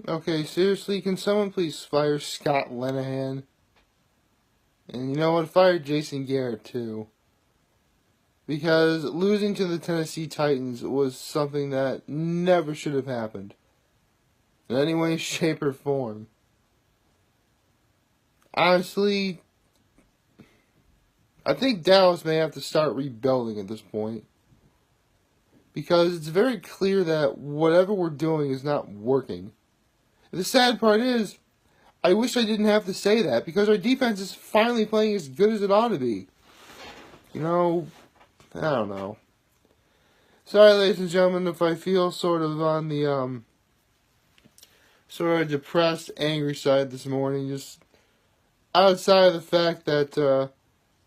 Okay, seriously, can someone please fire Scott Linehan? And you know what? Fire Jason Garrett, too. Because losing to the Tennessee Titans was something that never should have happened. In any way, shape, or form. Honestly, I think Dallas may have to start rebuilding at this point. Because it's very clear that whatever we're doing is not working. The sad part is, I wish I didn't have to say that, because our defense is finally playing as good as it ought to be. You know, I don't know. Sorry, ladies and gentlemen, if I feel sort of on the, sort of depressed, angry side this morning. Just outside of the fact that,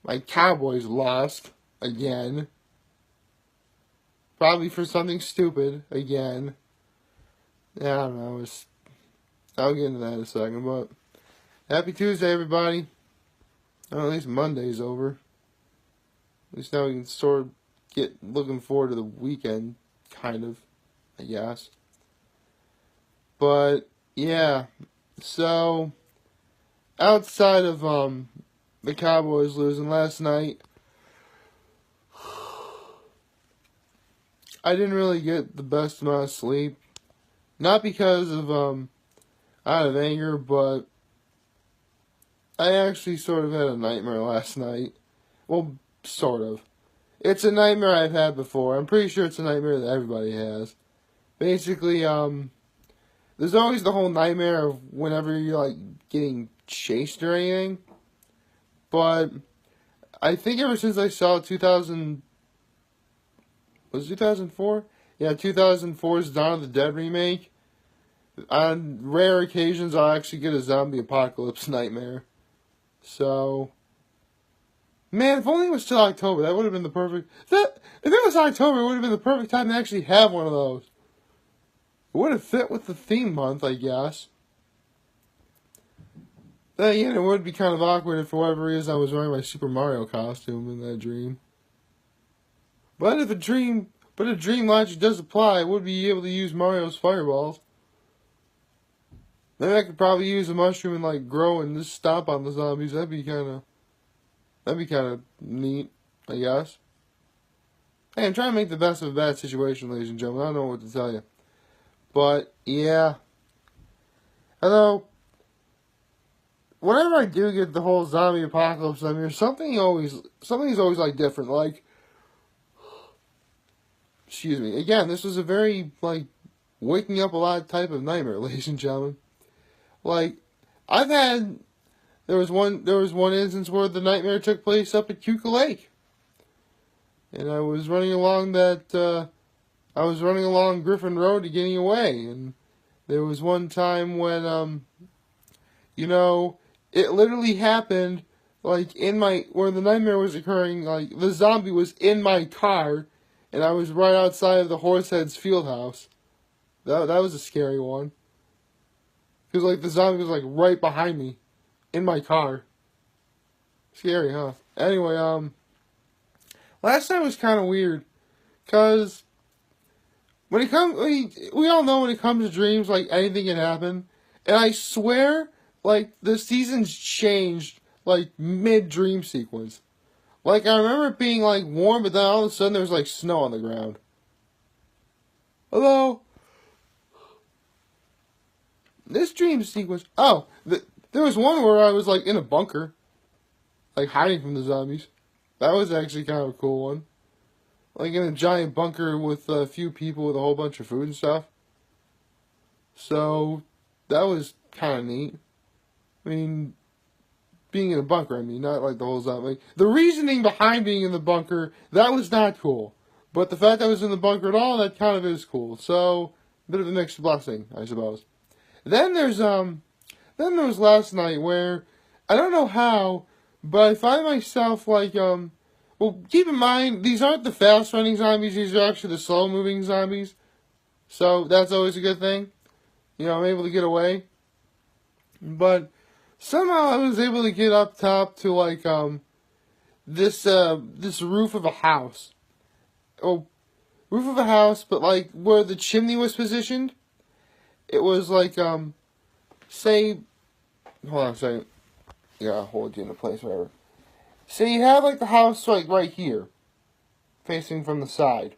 my Cowboys lost again. Probably for something stupid again. Yeah, I don't know. I'll get into that in a second, but happy Tuesday, everybody. Well, at least Monday's over. At least now we can sort of get looking forward to the weekend, kind of, I guess. But yeah, so outside of the Cowboys losing last night, I didn't really get the best amount of sleep. Not because of out of anger, but I actually sort of had a nightmare last night. Well, sort of. It's a nightmare I've had before. I'm pretty sure it's a nightmare that everybody has. Basically, there's always the whole nightmare of whenever you're, like, getting chased or anything. But I think ever since I saw 2004? Yeah, 2004's Dawn of the Dead remake. On rare occasions, I'll actually get a zombie apocalypse nightmare. So, man, if only it was till October, that would have been the perfect... If it was October, it would have been the perfect time to actually have one of those. It would have fit with the theme month, I guess. Then again, it would be kind of awkward if for whatever reason I was wearing my Super Mario costume in that dream. But if a dream logic does apply, I would be able to use Mario's fireballs. Maybe I could probably use a mushroom and like grow and just stomp on the zombies. That'd be kind of neat, I guess. Hey, I'm trying to make the best of a bad situation, ladies and gentlemen. I don't know what to tell you. But, yeah. Although, whenever I do get the whole zombie apocalypse nightmare, something's always like different. Like, excuse me. Again, this was a very, like, waking up a lot type of nightmare, ladies and gentlemen. Like, there was one instance where the nightmare took place up at Keuka Lake. And I was running along Griffin Road to getting away. And there was one time when, it literally happened, like, where the nightmare was occurring, like, the zombie was in my car, and I was right outside of the Horseheads Fieldhouse. That was a scary one. Because, like, the zombie was, like, right behind me. In my car. Scary, huh? Anyway, last night was kind of weird. Because, we all know when it comes to dreams, like, anything can happen. And I swear, like, the seasons changed, like, mid-dream sequence. Like, I remember it being, like, warm, but then all of a sudden there was, like, snow on the ground. Hello? This dream sequence... Oh, there was one where I was, like, in a bunker. Like, hiding from the zombies. That was actually kind of a cool one. Like, in a giant bunker with a few people with a whole bunch of food and stuff. So, that was kind of neat. I mean, being in a bunker, not like the whole zombie. The reasoning behind being in the bunker, that was not cool. But the fact that I was in the bunker at all, that kind of is cool. So, a bit of a mixed blessing, I suppose. Then there was last night where, I don't know how, but I find myself like, well, keep in mind, these aren't the fast-running zombies, these are actually the slow-moving zombies. So, that's always a good thing. I'm able to get away. But, somehow I was able to get up top to, like, this roof of a house. Oh, roof of a house, but, like, where the chimney was positioned. It was like, say, hold on a second. Yeah, I'll hold you in a place, whatever. Say you have like the house like right here, facing from the side.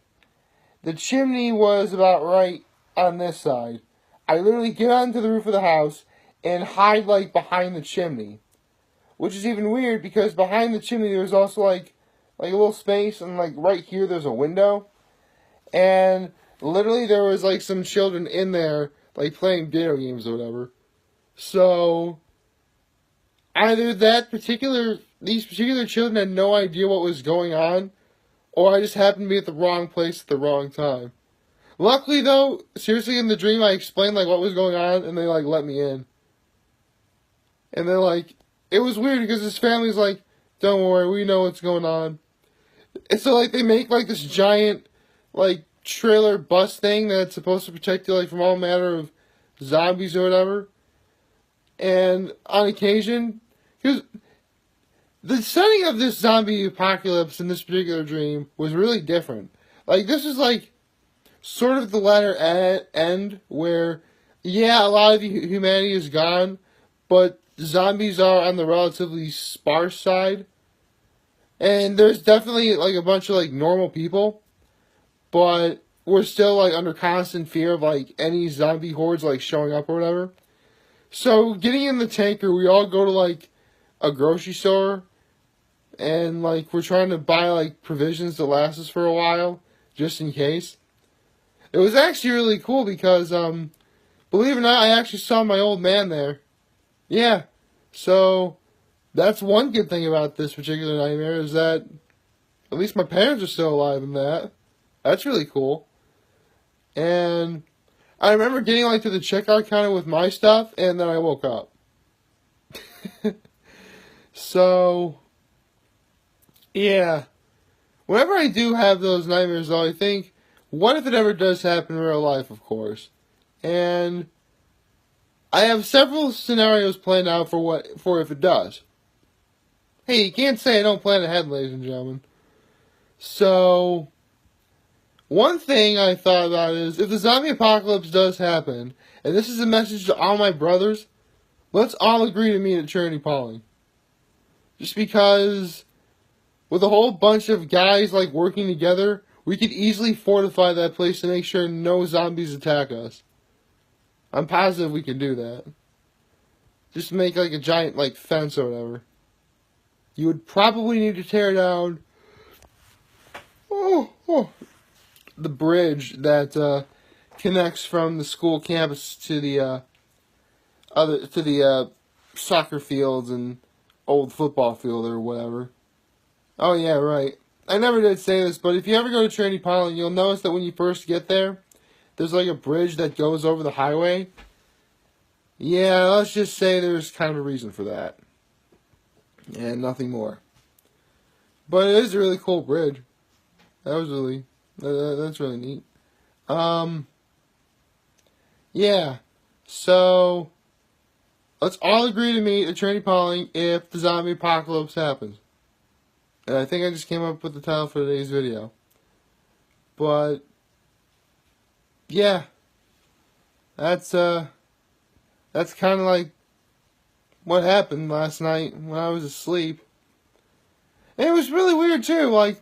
The chimney was about right on this side. I literally get onto the roof of the house and hide like behind the chimney. Which is even weird because behind the chimney there's also like a little space, and like right here there's a window. And literally there was like some children in there like playing video games or whatever. So either these particular children had no idea what was going on, or I just happened to be at the wrong place at the wrong time. Luckily though, seriously, in the dream I explained like what was going on, and they like let me in. And they're like, it was weird because his family's like, don't worry, we know what's going on. And so like they make like this giant like trailer bus thing that's supposed to protect you like from all manner of zombies or whatever. And on occasion, because the setting of this zombie apocalypse in this particular dream was really different. Like this is like sort of the latter end where, yeah, a lot of humanity is gone, but zombies are on the relatively sparse side. And there's definitely like a bunch of like normal people, but we're still like under constant fear of like any zombie hordes like showing up or whatever. So getting in the tanker, we all go to like a grocery store, and like we're trying to buy like provisions to last us for a while, just in case. It was actually really cool because believe it or not, I actually saw my old man there. Yeah. So that's one good thing about this particular nightmare, is that at least my parents are still alive in that. That's really cool. And I remember getting like to the checkout counter with my stuff, and then I woke up. So, yeah. Whenever I do have those nightmares, though, I think, what if it ever does happen in real life, of course? And I have several scenarios planned out for if it does. Hey, you can't say I don't plan ahead, ladies and gentlemen. So, one thing I thought about is, if the zombie apocalypse does happen, and this is a message to all my brothers, let's all agree to meet at Trinity Pauling. Just because, with a whole bunch of guys like working together, we could easily fortify that place to make sure no zombies attack us. I'm positive we can do that. Just make like a giant like fence or whatever. You would probably need to tear down the bridge that connects from the school campus to the soccer fields and old football field or whatever. Oh yeah, right. I never did say this, but if you ever go to Trinity Pauling, you'll notice that when you first get there, there's like a bridge that goes over the highway. Yeah, let's just say there's kind of a reason for that. And nothing more. But it is a really cool bridge. That's really neat. Yeah. So, let's all agree to meet at Trinity Pauling if the zombie apocalypse happens. And I think I just came up with the title for today's video. But, yeah. That's kind of like what happened last night when I was asleep. And it was really weird too. Like,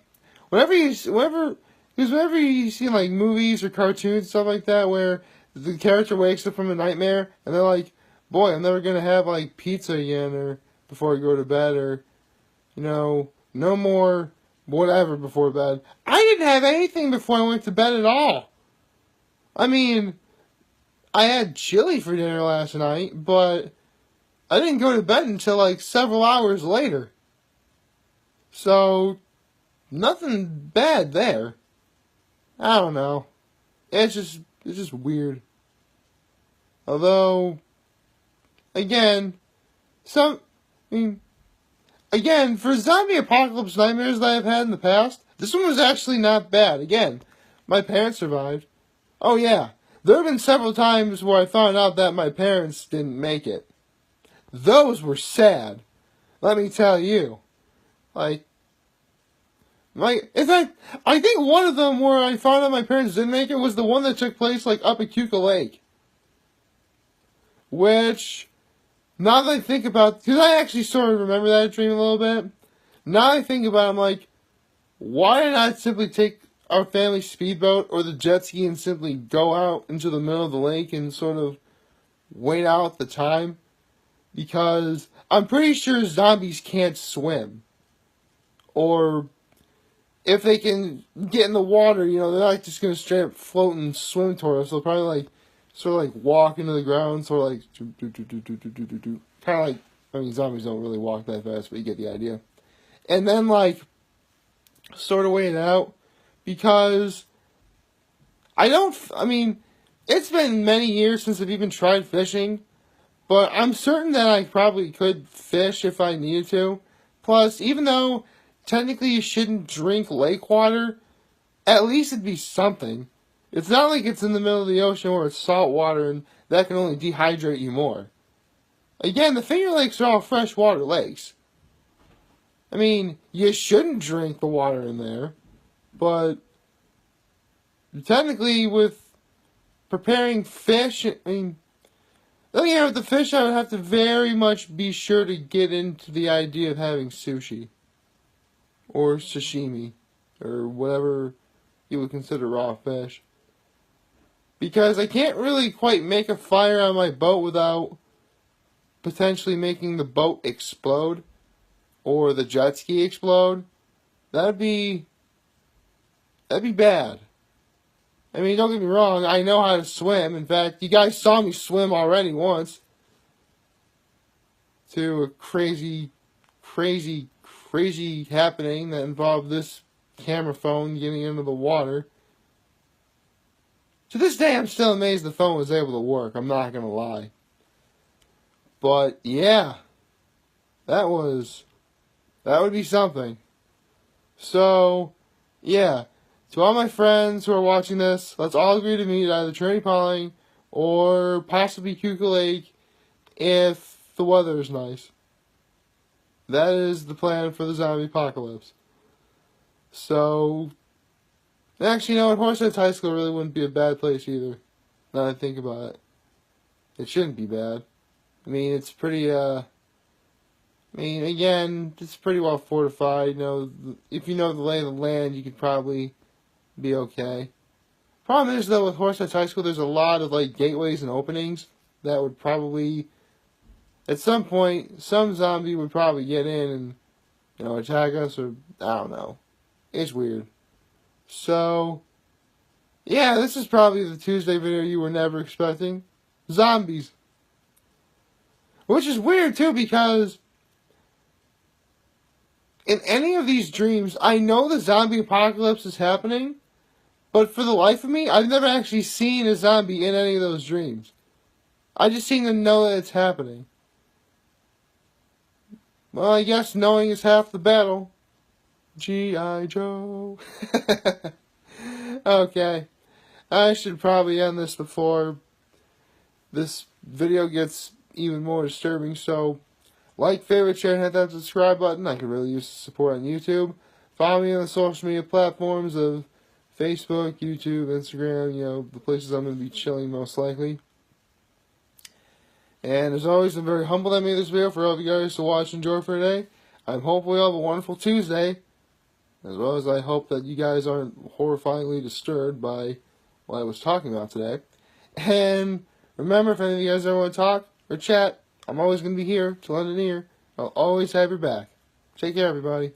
whenever you see like movies or cartoons, stuff like that, where the character wakes up from a nightmare and they're like, boy, I'm never going to have like pizza again, or before I go to bed, or, you know, no more whatever before bed. I didn't have anything before I went to bed at all. I mean, I had chili for dinner last night, but I didn't go to bed until like several hours later. So, nothing bad there. I don't know. It's just weird. Although, again, for zombie apocalypse nightmares that I've had in the past, this one was actually not bad. Again, my parents survived. Oh yeah, there have been several times where I found out that my parents didn't make it. Those were sad. Let me tell you. In fact, I think one of them where I found out my parents didn't make it was the one that took place like up at Keuka Lake. which, now that I think about, because I actually sort of remember that dream a little bit, now that I think about it, I'm like, why did I not simply take our family speedboat or the jet ski and simply go out into the middle of the lake and sort of wait out the time? Because I'm pretty sure zombies can't swim. Or if they can get in the water, you know, they're not just going to straight up float and swim toward us. They'll probably like, sort of like walk into the ground, sort of like, kind of like, I mean, zombies don't really walk that fast, but you get the idea. And then like, sort of wait it out. Because I mean, it's been many years since I've even tried fishing, but I'm certain that I probably could fish if I needed to. Plus, even though technically you shouldn't drink lake water, at least it'd be something. It's not like it's in the middle of the ocean where it's salt water and that can only dehydrate you more. Again, the Finger Lakes are all freshwater lakes. I mean, you shouldn't drink the water in there, but technically with preparing fish, I mean, looking at the fish, I would have to very much be sure to get into the idea of having sushi. Or sashimi. Or whatever you would consider raw fish. Because I can't really quite make a fire on my boat without potentially making the boat explode. Or the jet ski explode. That'd be bad. I mean, don't get me wrong, I know how to swim. In fact, you guys saw me swim already once. To a crazy happening that involved this camera phone getting into the water. To this day, I'm still amazed the phone was able to work. I'm not going to lie. But, yeah. That would be something. So, yeah. To all my friends who are watching this, let's all agree to meet at either Trinity Pond or possibly Keuka Lake if the weather is nice. That is the plan for the zombie apocalypse. So, actually, you know what? Horseheads High School really wouldn't be a bad place either. Now that I think about it. It shouldn't be bad. I mean, it's pretty, again, it's pretty well fortified. You know, if you know the lay of the land, you could probably be okay. Problem is, though, with Horseheads High School, there's a lot of, like, gateways and openings that would probably, at some point, some zombie would probably get in and, you know, attack us, or, I don't know. It's weird. So, yeah, this is probably the Tuesday video you were never expecting. Zombies. Which is weird, too, because in any of these dreams, I know the zombie apocalypse is happening, but for the life of me, I've never actually seen a zombie in any of those dreams. I just seem to know that it's happening. Well, I guess knowing is half the battle. G.I. Joe. Okay. I should probably end this before this video gets even more disturbing. So, like, favorite, share, and hit that subscribe button. I could really use the support on YouTube. Follow me on the social media platforms of Facebook, YouTube, Instagram, you know, the places I'm going to be chilling most likely. And as always, I'm very humbled I made this video for all of you guys to watch and enjoy for today. I'm hopeful you have a wonderful Tuesday. As well as I hope that you guys aren't horrifyingly disturbed by what I was talking about today. And remember, if any of you guys ever want to talk or chat, I'm always going to be here to lend an ear. I'll always have your back. Take care, everybody.